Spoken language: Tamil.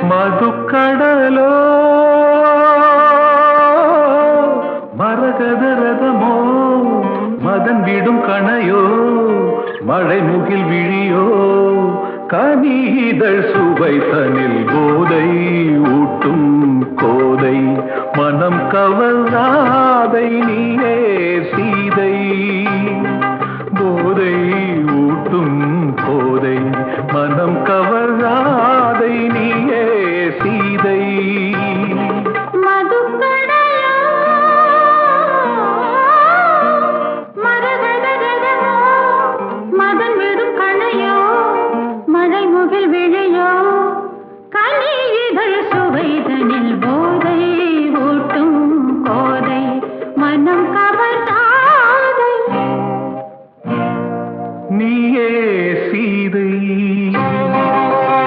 மதுக்கடலோ மரகத ரதமோ மதன் விடும் கணையோ மழை முகில் விழியோ கனிதழ் சுவை தனில் போதை ஊட்டும் கோதை மனம் கவர்ந்தாதை நீயே